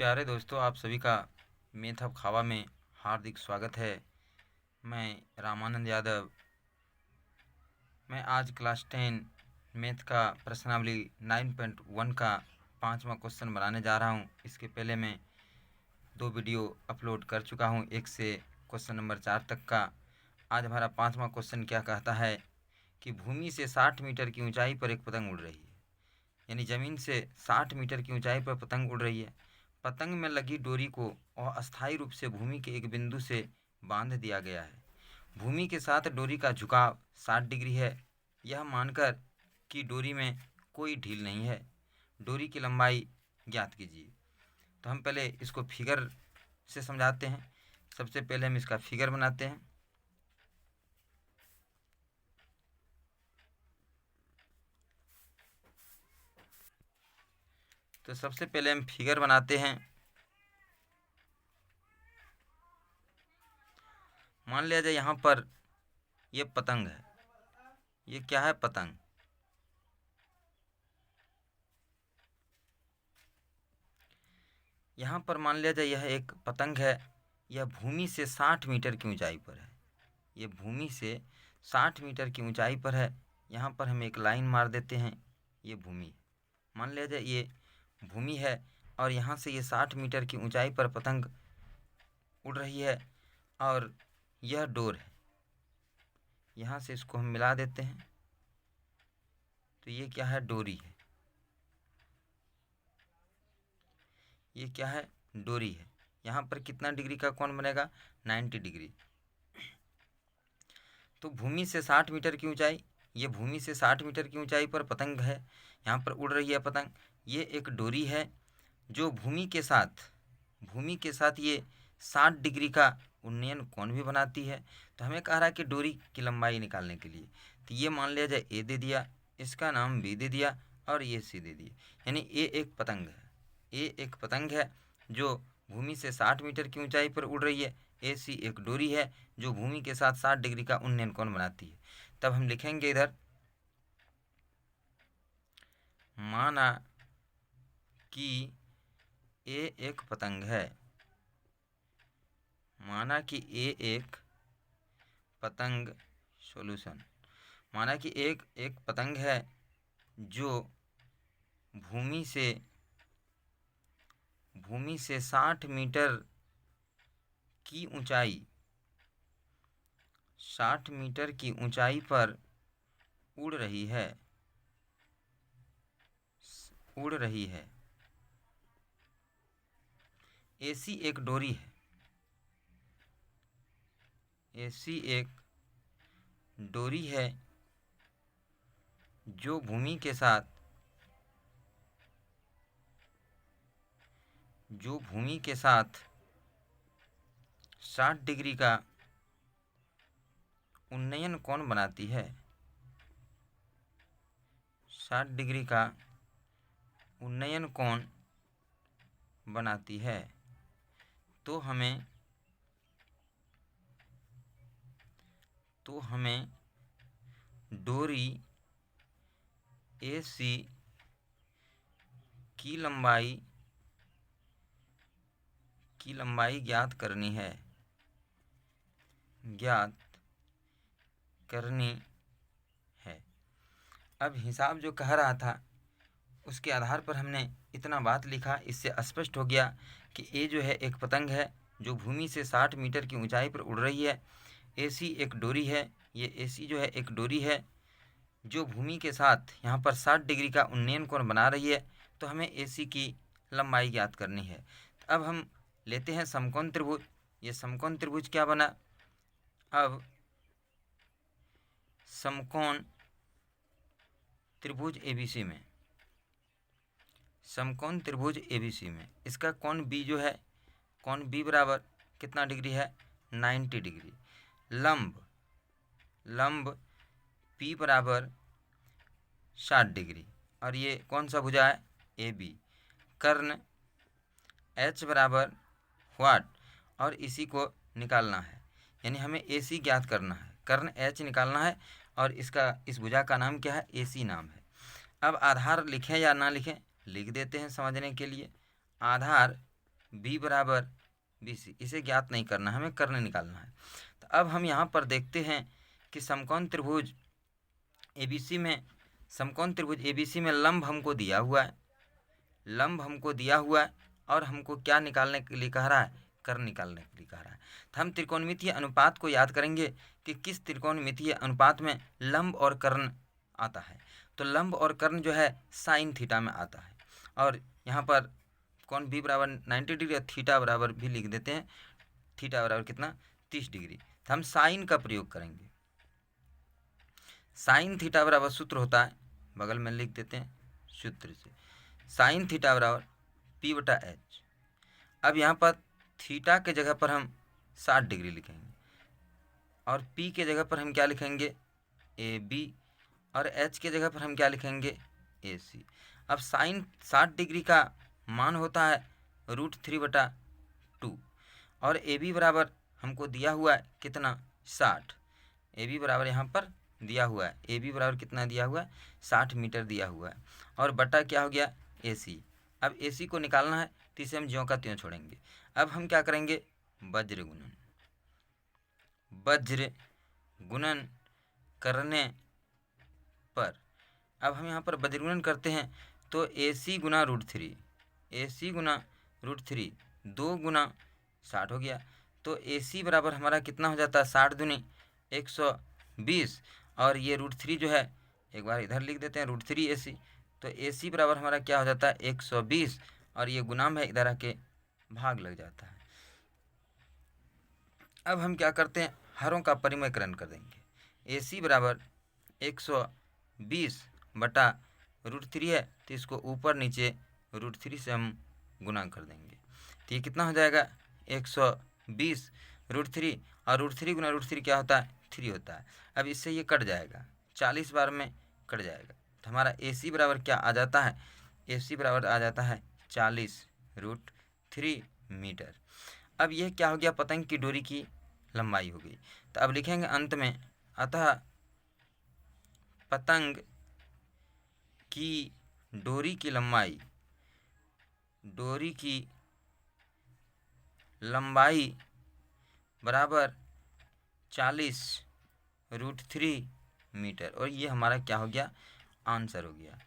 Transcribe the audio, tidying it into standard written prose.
प्यारे दोस्तों, आप सभी का मैथ ऑफ खावा में हार्दिक स्वागत है। मैं रामानंद यादव। मैं आज क्लास 10 मैथ का प्रश्नावली 9.1 का 5वां क्वेश्चन बनाने जा रहा हूं। इसके पहले मैं 2 वीडियो अपलोड कर चुका हूं, 1 से क्वेश्चन नंबर 4 तक का। आज हमारा 5वां क्वेश्चन क्या कहता है कि भूमि से 60 मीटर की ऊंचाई पर एक पतंग उड़ रही है। यानी ज़मीन से 60 मीटर की ऊंचाई पर पतंग उड़ रही है। पतंग में लगी डोरी को अस्थायी रूप से भूमि के एक बिंदु से बांध दिया गया है। भूमि के साथ डोरी का झुकाव 60 डिग्री है। यह मानकर कि डोरी में कोई ढील नहीं है, डोरी की लंबाई ज्ञात कीजिए। तो हम पहले इसको फिगर से समझाते हैं। सबसे पहले हम इसका फिगर बनाते हैं। तो सबसे पहले हम फिगर बनाते हैं। मान लिया जाए यहाँ पर ये पतंग है। ये क्या है? पतंग। यहाँ पर मान लिया जाए यह एक पतंग है। यह भूमि से 60 मीटर की ऊंचाई पर है। ये भूमि से 60 मीटर की ऊंचाई पर है। यहाँ पर हम एक लाइन मार देते हैं। ये भूमि है। मान लिया जाए ये भूमि है और यहाँ से ये 60 मीटर की ऊंचाई पर पतंग उड़ रही है और यह डोर है। यहाँ से इसको हम मिला देते हैं। तो ये क्या है? डोरी है। ये क्या है? डोरी है। यहाँ पर कितना डिग्री का कोण बनेगा? 90 डिग्री। तो भूमि से 60 मीटर की ऊंचाई, ये भूमि से 60 मीटर की ऊंचाई पर पतंग है। यहाँ पर उड़ रही है पतंग। ये एक डोरी है जो भूमि के साथ ये 60 डिग्री का उन्नयन कोण भी बनाती है। तो हमें कह रहा है कि डोरी की लंबाई निकालने के लिए। तो ये मान लिया जाए ए दे दिया, इसका नाम बी दे दिया और ये सी दे दिया। यानी ए एक पतंग है। ए एक पतंग है जो भूमि से 60 मीटर की ऊंचाई पर उड़ रही है। ए सी एक डोरी है जो भूमि के साथ 60 डिग्री का उन्नयन कोण बनाती है। तब हम लिखेंगे इधर, माना कि ए एक पतंग है। माना कि ए एक पतंग सॉल्यूशन। माना कि एक पतंग है जो भूमि से 60 मीटर की ऊंचाई 60 मीटर की ऊंचाई पर उड़ रही है। एसी एक डोरी है। एसी एक डोरी है जो भूमि के साथ 60 डिग्री का उन्नयन कोण बनाती है। 60 डिग्री का उन्नयन कोण बनाती है। तो हमें डोरी AC की लंबाई ज्ञात करनी है। अब हिसाब जो कह रहा था उसके आधार पर हमने इतना बात लिखा। इससे स्पष्ट हो गया कि ए जो है एक पतंग है जो भूमि से 60 मीटर की ऊंचाई पर उड़ रही है। AC एक डोरी है। ये AC जो है एक डोरी है जो भूमि के साथ यहाँ पर 60 डिग्री का उन्नयन कोण बना रही है। तो हमें AC की लंबाई ज्ञात करनी है। तो अब हम लेते हैं समकोण त्रिभुज। ये समकोण त्रिभुज क्या बना? अब समकोण त्रिभुज ABC में, समकोण त्रिभुज ABC में इसका कोण B जो है, कोण B बराबर कितना डिग्री है? 90 डिग्री। लंब P बराबर 60 डिग्री। और ये कौन सा भुजा है? AB। कर्ण H बराबर व्हाट? और इसी को निकालना है। यानी हमें AC ज्ञात करना है, कर्ण H निकालना है और इस भुजा का नाम क्या है? AC नाम है। अब आधार लिखें या ना लिखें? लिख देते हैं समझने के लिए। आधार बी बराबर बी सी। इसे ज्ञात नहीं करना, हमें कर्ण निकालना है। तो अब हम यहाँ पर देखते हैं कि समकोण त्रिभुज एबीसी में लंब हमको दिया हुआ है, और हमको क्या निकालने के लिए कह रहा है, कर्ण निकालने के लिए कह रहा है। तो हम त्रिकोणमितीय अनुपात को याद करेंगे कि किस त्रिकोणमितीय अनुपात में लंब और कर्ण आता है। तो लंब और कर्ण जो है साइन थीटा में आता है, और यहाँ पर कोण बी बराबर 90 डिग्री और थीटा बराबर भी लिख देते हैं, थीटा बराबर कितना 30 डिग्री। तो हम साइन का प्रयोग करेंगे। साइन थीटा बराबर सूत्र होता है, बगल में लिख देते हैं सूत्र से, साइन थीटा बराबर पी बटा एच। अब यहाँ पर थीटा के जगह पर हम 60 डिग्री लिखेंगे, और पी के जगह पर हम क्या लिखेंगे, ए बी, और एच के जगह पर हम क्या लिखेंगे, ए सी। अब साइन 60 डिग्री का मान होता है √3/2, और ए बी बराबर हमको दिया हुआ है कितना, 60। ए बी बराबर यहाँ पर दिया हुआ है, ए बी बराबर कितना दिया हुआ है, 60 मीटर दिया हुआ है, और बटा क्या हो गया, ए सी। अब ए सी को निकालना है, तो इसे हम ज्यों का त्यों छोड़ेंगे। अब हम क्या करेंगे, वज्र गुणन करने पर, अब हम यहाँ पर वज्र गुणन करते हैं, तो ए सी गुना √3, 2 गुना 60 हो गया। तो ए सी बराबर हमारा कितना हो जाता है, 60 दूनी 120, और ये √3 जो है, एक बार इधर लिख देते हैं √3 ए सी। तो ए सी बराबर हमारा क्या हो जाता है, 120, और ये गुणाम है, इधर आके भाग लग जाता है। अब हम क्या करते हैं, हरों का परिमयकरण कर देंगे। ए सी बराबर 120 बटा √3 है, तो इसको ऊपर नीचे √3 से हम गुना कर देंगे। तो ये कितना हो जाएगा, 120 √3, और √3 गुना √3 क्या होता है, 3 होता है। अब इससे ये कट जाएगा, 40 बार में कट जाएगा। तो हमारा ए सी बराबर क्या आ जाता है, ए सी बराबर आ जाता है 40√3 मीटर। अब यह क्या हो गया, पतंग की डोरी की लंबाई हो गई। तो अब लिखेंगे अंत में, अतः पतंग की डोरी की लंबाई बराबर 40√3 मीटर, और ये हमारा क्या हो गया, आंसर हो गया।